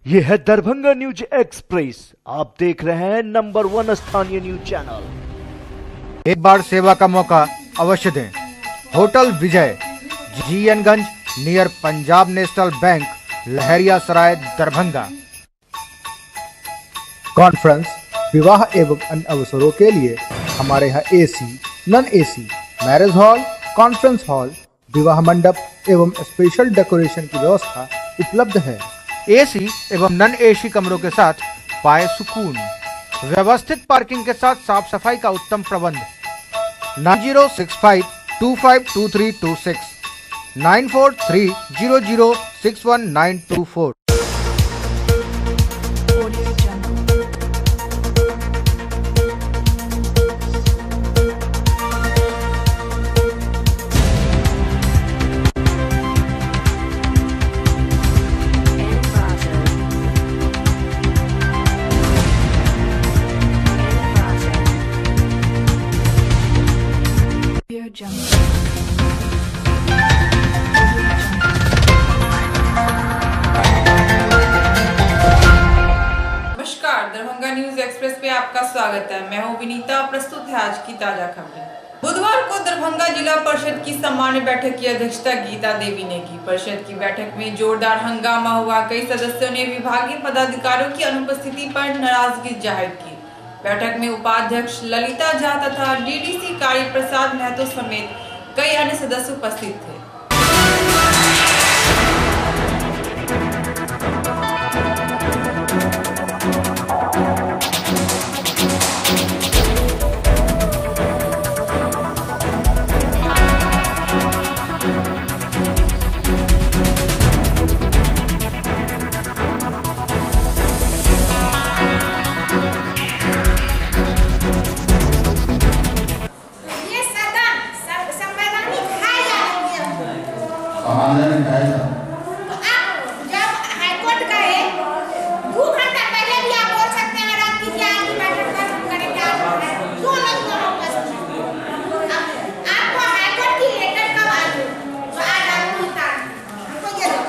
ये है Darbhanga news express. आप देख रहे हैं नंबर 1 स्थानीय न्यूज चैनल। एक बार सेवा का मौका अवश्य दें। होटल विजय, जीएनगंज, नियर पंजाब नेशनल बैंक, लहरिया सराय, दरभंगा। कॉन्फ्रेंस, विवाह एवं अन्य अवसरों के लिए हमारे यहाँ AC, non AC, marriage hall, conference hall, विवाह मंडप एवं स्पेशल डेकोरेशन की व्यवस्था उपलब्ध है। एसी एवं नॉन एसी कमरों के साथ पाए सुकून। व्यवस्थित पार्किंग के साथ साफ सफाई का उत्तम प्रबंध। 9065252326, 9430061924। नमस्कार, दरभंगा न्यूज एक्सप्रेस पे आपका स्वागत है। मैं हूं विनीता। प्रस्तुत है आज की ताजा खबरें। बुधवार को दरभंगा जिला परिषद की सामान्य बैठक की अध्यक्षता गीता देवी ने की। परिषद की बैठक में जोरदार हंगामा हुआ। कई सदस्यों ने विभागीय पदाधिकारियों की अनुपस्थिति पर नाराजगी जाहिर की। बैठक में उपाध्यक्ष ललिता झा तथा डीडीसी कार्य प्रसाद महतो समेत कई अन्य सदस्य उपस्थित थे। तो आप जब हाईकोर्ट गए 2 घंटा पहले भी आप बोल सकते हैं रात की की बैठक करेंगे। आप क्यों नहीं आपको हाईकोर्ट की लेटर कब आई जो आज आपको हमको ये दो।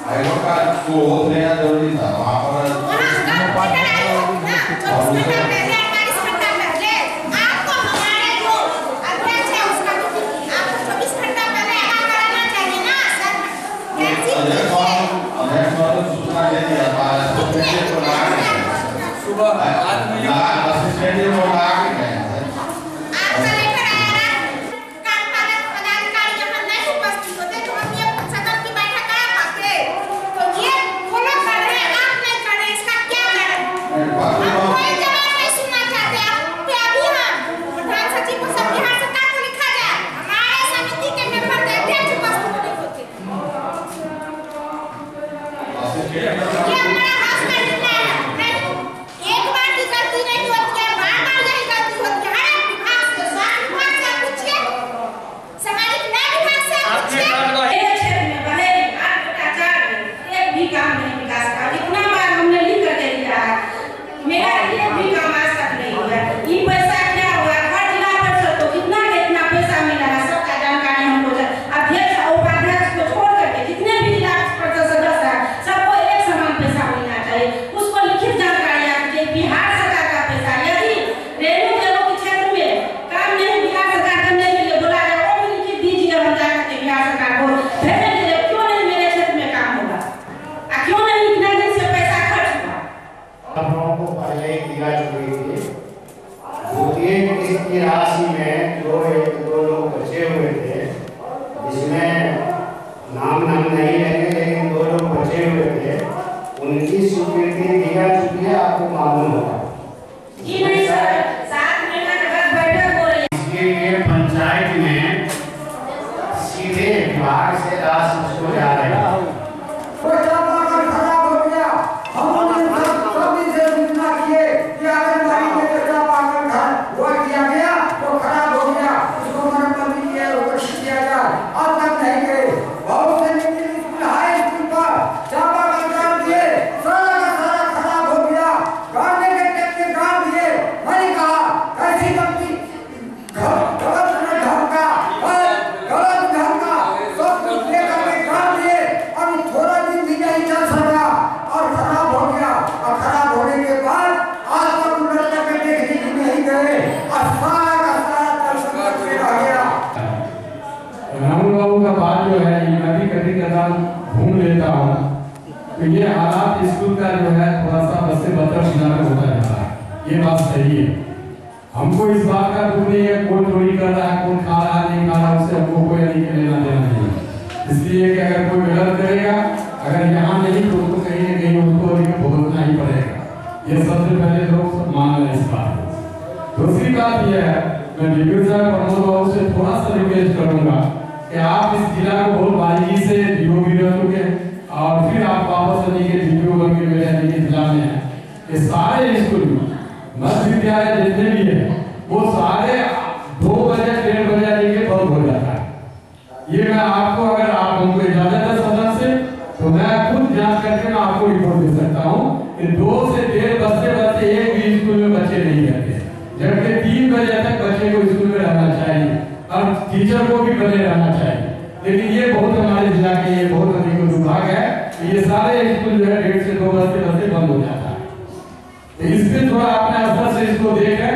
हाईकोर्ट का को लेना जरूरी था वहाँ पर आपको हमारे जो अध्यक्ष है उसका आपको 24 घंटा पहले कराना चाहिए ना सर। सूचना दे दिया सुबह राशि में जो 1-2 लोग बचे हुए थे जिसमें नाम नहीं रहेंगे लेकिन 2 लोग बचे हुए थे उनकी स्वीकृति दी जा चुकी है। आपको मालूम होगा जी नहीं सर, 7 महीना के बाद बैठक हो रही है। इसके लिए पंचायत में सीधे विभाग से राशि उसको जा रही है। खराब हो गया तो ये हालात स्कूल का जो है थोड़ा सा बस से बदतर शिनार होता जा रहा है, ये बात सही है। हमको इस बात का दुख नहीं है कौन चोरी कर रहा है, कौन खा रहा है नहीं खा रहा, उससे हमको कोई लेना देना नहीं है। इसलिए कि अगर कोई गलत करेगा, अगर यहाँ नहीं तो उसको कहीं न कहीं उसको भुगतना ही पड़ेगा। ये सबसे पहले लोग मान लें इस बात को। दूसरी बात यह है, मैं डीपी साहब प्रमोद बाबू से थोड़ा सा रिक्वेस्ट करूंगा कि आप इस जिला को बहुत बारीकी से डीओ भी रह चुके और फिर आप वापस आने के डीपीओ बन के मेरे जिला में है कि सारे स्कूल मध्य विद्यालय जितने भी है वो सारे 2 बजे 1:30 बजे आने के बंद हो जाता है। ये मैं आपको, अगर आप हमको इजाजत है सदन से, तो मैं खुद जांच करके मैं आपको रिपोर्ट दे सकता हूँ कि 2 से 1:30 बजते एक भी स्कूल में बच्चे नहीं रहते, जबकि 3 बजे तक बच्चे को स्कूल में रहना चाहिए और टीचर को भी बने रहना चाहिए। लेकिन ये बहुत हमारे जिला के ये बहुत अधिक दुर्भाग्य है कि ये सारे स्कूल जो है 1:30 से 2 बजे बंद हो जाता है। इस पे थोड़ा अपने असर से इसको देखें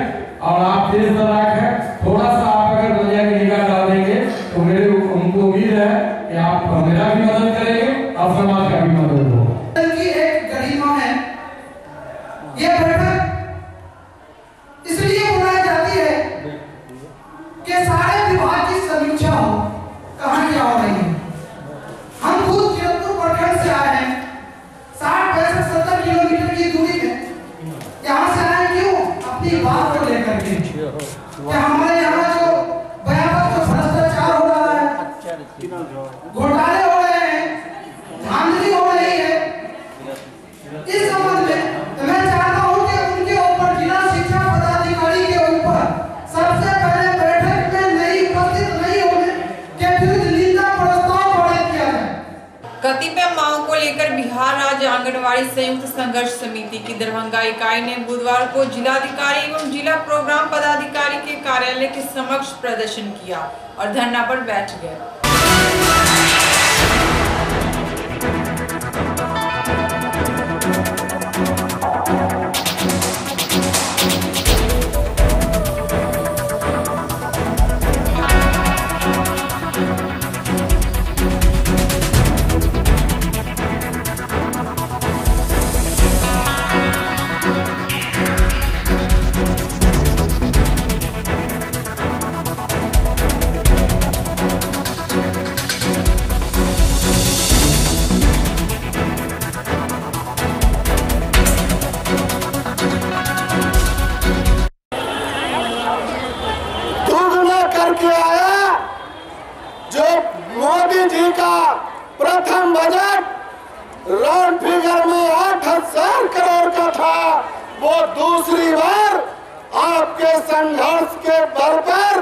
और आप तेज तराक है, थोड़ा सा आप अगर दुनिया की निगाह डालेंगे तो मेरे उनको उम्मीद है कि आप मेरा भी मदद करेंगे और समाज का भी मदद होगा। एक गरिमा है, ये बैठक इसलिए बुलाई जाती है कि सारे विभाग की समीक्षा हो, कहाँ क्या हो रही है। हम खुद किरतपुर प्रखंड से आए हैं, 60-65-70 किलोमीटर की दूरी में यहाँ से आए, क्यों? अपनी बात को लेकर के कि हमारे यहाँ जो भयावह जो भ्रष्टाचार हो रहा है, घोटाले हो रहे हैं, धांधली हो रही है, इस संबंध में मैं चाहता हूँ कि उनके ऊपर जिला शिक्षा पदाधिकारी के ऊपर सबसे पहले बैठक में नहीं उपस्थित नहीं होने के विरुद्ध निंदा प्रस्ताव पारित किया जाए। कतिपय मांगों को लेकर बिहार राज्य आंगनबाड़ी संयुक्त संघर्ष समिति की दरभंगा इकाई ने बुधवार को जिलाधिकारी एवं जिला प्रोग्राम पदाधिकारी के कार्यालय के समक्ष प्रदर्शन किया और धरना पर बैठ गए। मोदी जी का प्रथम बजट राउंड फिगर में 8,000 करोड़ का था, वो दूसरी बार आपके संघर्ष के बल पर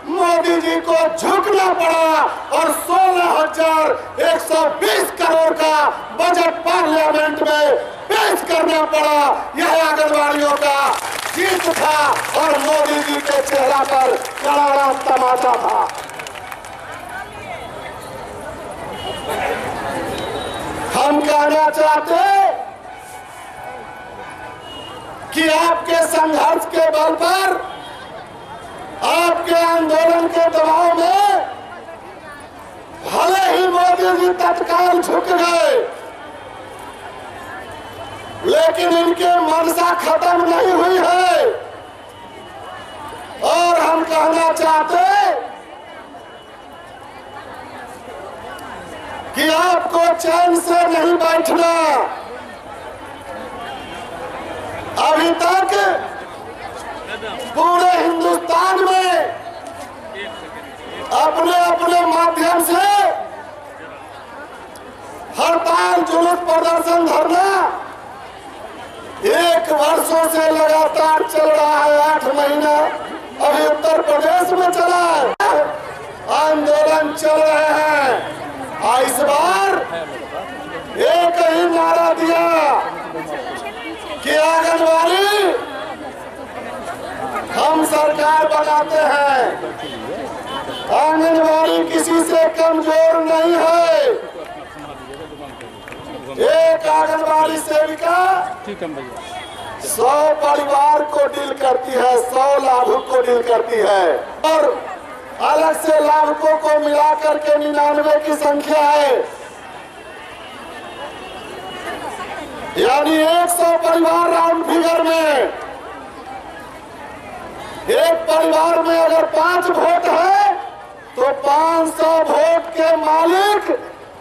मोदी जी को झुकना पड़ा और 16,120 करोड़ का बजट पार्लियामेंट में पेश करना पड़ा। यह आंगनबाड़ियों का जीत था और मोदी जी के चेहरा पर करारा तमाचा था। हम कहना चाहते कि आपके संघर्ष के बल पर, आपके आंदोलन के दबाव में भले ही मोदी जी तत्काल झुक गए, लेकिन इनके मनसा खत्म नहीं हुई है। और हम कहना चाहते कि आपको चैन से नहीं बैठना। अभी तक पूरे हिंदुस्तान में अपने अपने माध्यम से हड़ताल, जुलूस, प्रदर्शन, धरना 1 वर्षों से लगातार चल रहा है। 8 महीना अभी उत्तर प्रदेश में चला है, आंदोलन चल रहे हैं। इस बार एक ही नारा दिया कि आंगनबाड़ी हम सरकार बनाते हैं, आंगनबाड़ी किसी से कमजोर नहीं है। एक आंगनबाड़ी सेविका 100 परिवार को डील करती है, 100 लाभुक को डील करती है और अलग से लाभुकों को मिलाकर के 99 की संख्या है। यानी 100 परिवार राउंड फिगर में, एक परिवार में अगर 5 वोट है तो 500 वोट के मालिक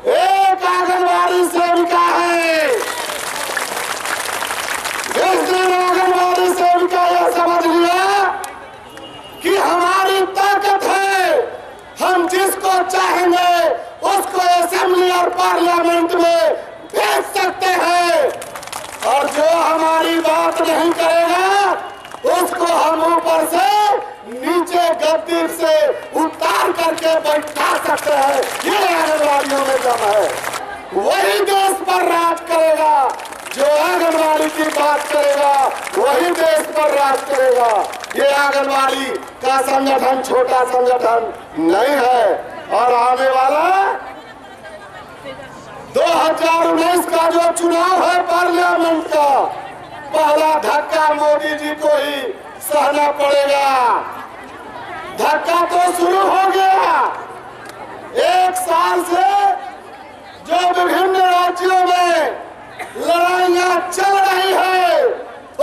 एक आंगनबाड़ी सेविका है। जिस दिन आंगनबाड़ी सेविका यह समझ लिया कि हमारी ताकत है, हम जिसको चाहेंगे उसको असेंबली और पार्लियामेंट में भेज सकते हैं, और जो हमारी बात नहीं करेगा उसको हम ऊपर से नीचे गद्दी से उतार करके बैठा सकते हैं। ये आंगनबाड़ियों में दम है। वही देश पर राज करेगा, जो आंगनबाड़ी की बात करेगा वही देश पर राज करेगा। ये आंगनबाड़ी का संगठन छोटा संगठन नहीं है, और आने वाला 2019 का जो चुनाव है पार्लियामेंट का, पहला धक्का मोदी जी को ही सहना पड़ेगा। धक्का तो शुरू हो गया। 1 साल से जो विभिन्न राज्यों में लड़ाइयां चल रही है,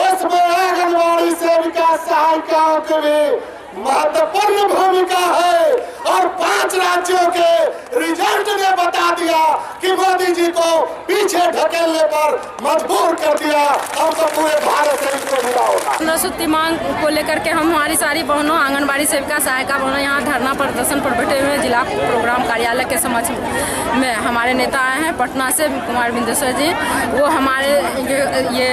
उसमें आंगनबाड़ी सेविका सहायिकाओं की भी महत्वपूर्ण भूमिका है, और 5 राज्यों के रिजल्ट ने बता दिया कि मोदी जी को पीछे ढकेलने पर मजबूर कर दिया। अब तो पूरे भारत से इसको मिला होगा। 1500 मांग को लेकर के हम हमारी सारी बहनों आंगनबाड़ी सेविका सहायिका बहनों यहाँ धरना प्रदर्शन पर बैठे हुए जिला प्रोग्राम कार्यालय के समक्ष में हमारे नेता आए हैं पटना से, कुमार बिंदेश्वर जी। वो हमारे ये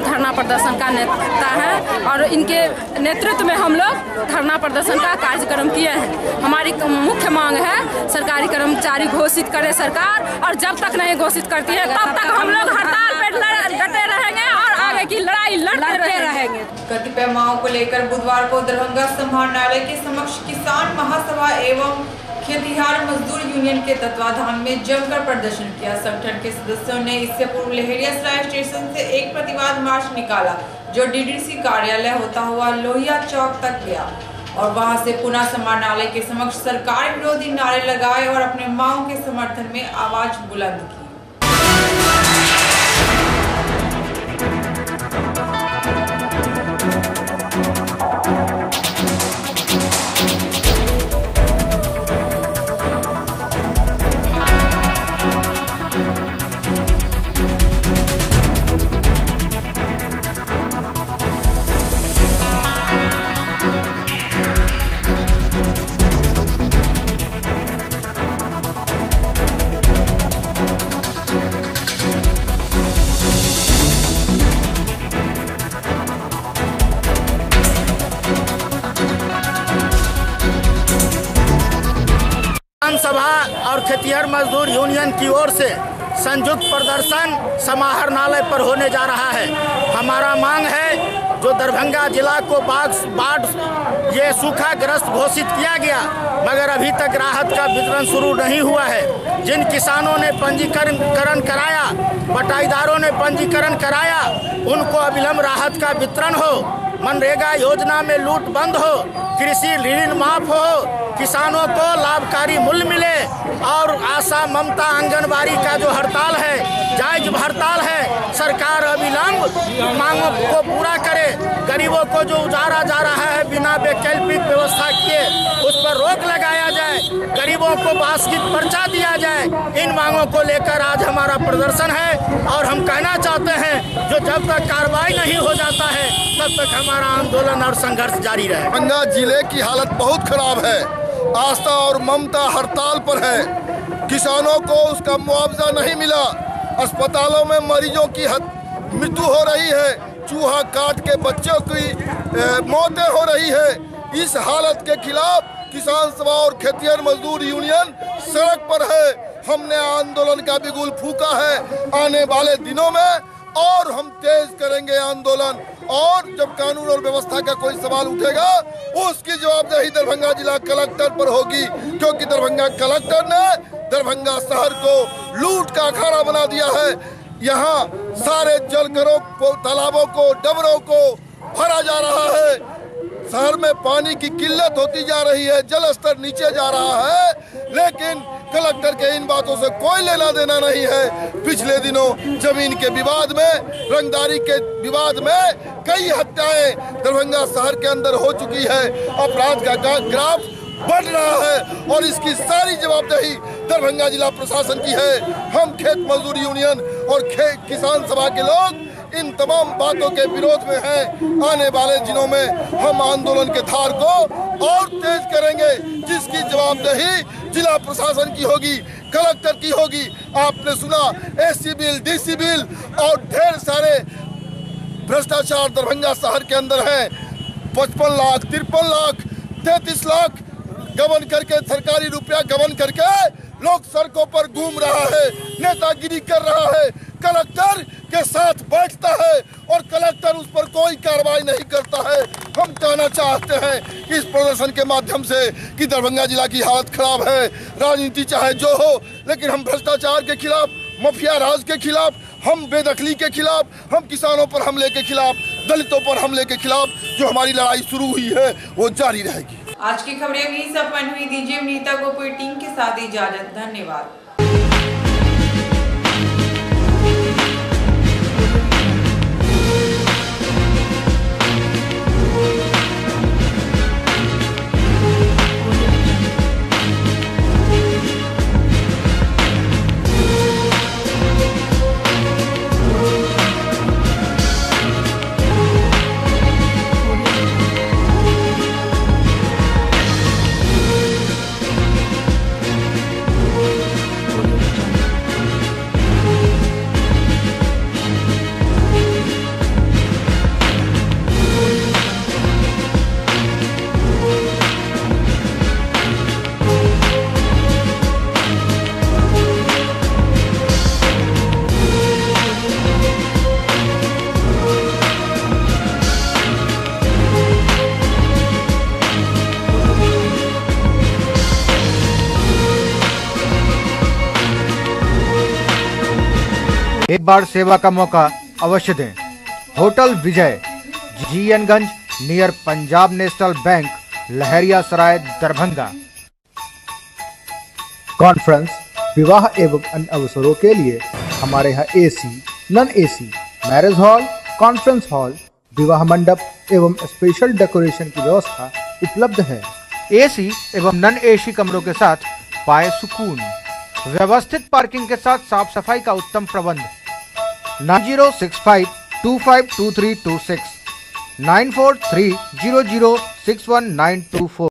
धरना प्रदर्शन का नेता है, और इनके नेतृत्व में हम लोग धरना प्रदर्शन का कार्यक्रम किए हैं। हमारी मुख्य मांग है सरकारी कर्मचारी घोषित करे सरकार, और जब तक नहीं घोषित करती है तब तक हम लोग हड़ताल पे डटे रहेंगे और आगे की लड़ाई लड़ते रहेंगे। कतिपय मांगों को लेकर बुधवार को दरभंगा समाहरणालय के समक्ष किसान महासभा एवं खेतिहर मजदूर यूनियन के तत्वाधान में जमकर प्रदर्शन किया। संगठन के सदस्यों ने इससे पूर्व लहेरियासराय स्टेशन से एक प्रतिवाद मार्च निकाला, जो डीडीसी कार्यालय होता हुआ लोहिया चौक तक गया, और वहां से पुनः समाहरणालय के समक्ष सरकार विरोधी नारे लगाए और अपने मांगों के समर्थन में आवाज बुलंद की। सभा और खेतिहर मजदूर यूनियन की ओर से संयुक्त प्रदर्शन समाहरणालय पर होने जा रहा है। हमारा मांग है, जो दरभंगा जिला को बाढ़ ये सूखाग्रस्त घोषित किया गया, मगर अभी तक राहत का वितरण शुरू नहीं हुआ है। जिन किसानों ने पंजीकरण कराया, बटाईदारों ने पंजीकरण कराया, उनको अविलंब राहत का वितरण हो, मनरेगा योजना में लूट बंद हो, कृषि ऋण माफ हो, किसानों को लाभकारी मूल्य मिले, और आशा ममता आंगनबाड़ी का जो हड़ताल है, जायज हड़ताल है, सरकार अविलंब मांगों को पूरा करे। गरीबों को जो उजारा जा रहा है बिना वैकल्पिक व्यवस्था किए, उस पर रोक लगाया जाए, गरीबों को बास्केट पर्चा दिया जाए। इन मांगों को लेकर आज हमारा प्रदर्शन है, और हम कहना चाहते हैं, जो जब तक कार्रवाई नहीं हो जाता है तब तक हमारा आंदोलन और संघर्ष जारी रहे। दरभंगा जिले की हालत बहुत खराब है। आस्था और ममता हड़ताल पर है। किसानों को उसका मुआवजा नहीं मिला। अस्पतालों में मरीजों की मृत्यु हो रही है। चूहा काट के बच्चों की मौतें हो रही है। इस हालत के खिलाफ किसान सभा और खेतिहर मजदूर यूनियन सड़क पर है। हमने आंदोलन का बिगुल फूंका है। आने वाले दिनों में और हम तेज करेंगे आंदोलन, और जब कानून और व्यवस्था का कोई सवाल उठेगा उसकी जवाबदेही दरभंगा जिला कलेक्टर पर होगी, क्योंकि दरभंगा कलेक्टर ने दरभंगा शहर को लूट का अखाड़ा बना दिया है। यहाँ सारे जलघरों को, तालाबों को, डबरों को भरा जा रहा है। शहर में पानी की किल्लत होती जा रही है, जल स्तर नीचे जा रहा है, लेकिन कलेक्टर के इन बातों से कोई लेना देना नहीं है। पिछले दिनों जमीन के विवाद में, रंगदारी के विवाद में कई हत्याएं दरभंगा शहर के अंदर हो चुकी है। अपराध का ग्राफ बढ़ रहा है और इसकी सारी जवाबदेही दरभंगा जिला प्रशासन की है। हम खेत मजदूर यूनियन और किसान सभा के लोग इन तमाम बातों के विरोध में हैं। आने वाले दिनों में हम आंदोलन के धार को और तेज करेंगे, जिसकी जवाबदेही जिला प्रशासन की होगी, कलेक्टर की होगी। आपने सुना एसी बिल, डीसी बिल और ढेर सारे भ्रष्टाचार दरभंगा शहर के अंदर है। 55 लाख, 53 लाख, 33 लाख गबन करके, सरकारी रुपया गबन करके लोग सड़कों पर घूम रहा है, नेतागिरी कर रहा है, कलेक्टर के साथ बैठता है और कलेक्टर उस पर कोई कार्रवाई नहीं करता है। हम कहना चाहते हैं इस प्रदर्शन के माध्यम से कि दरभंगा जिला की हालत खराब है। राजनीति चाहे जो हो, लेकिन हम भ्रष्टाचार के खिलाफ, माफिया राज के खिलाफ, हम बेदखली के खिलाफ, हम किसानों पर हमले के खिलाफ, दलितों पर हमले के खिलाफ जो हमारी लड़ाई शुरू हुई है वो जारी रहेगी। आज की खबरें यही संपन्न हुई। दीजिए नीता को पूरी टीम के साथ इजाजत। धन्यवाद। एक बार सेवा का मौका अवश्य दें। होटल विजय, जीएनगंज, नियर पंजाब नेशनल बैंक, लहरिया सराय, दरभंगा। कॉन्फ्रेंस, विवाह एवं अन्य अवसरों के लिए हमारे यहाँ AC, non AC, marriage hall, conference hall, विवाह मंडप एवं स्पेशल डेकोरेशन की व्यवस्था उपलब्ध है। एसी एवं नॉन एसी कमरों के साथ पाए सुकून, व्यवस्थित पार्किंग के साथ साफ सफाई का उत्तम प्रबंध। 9065252326, 9430061924।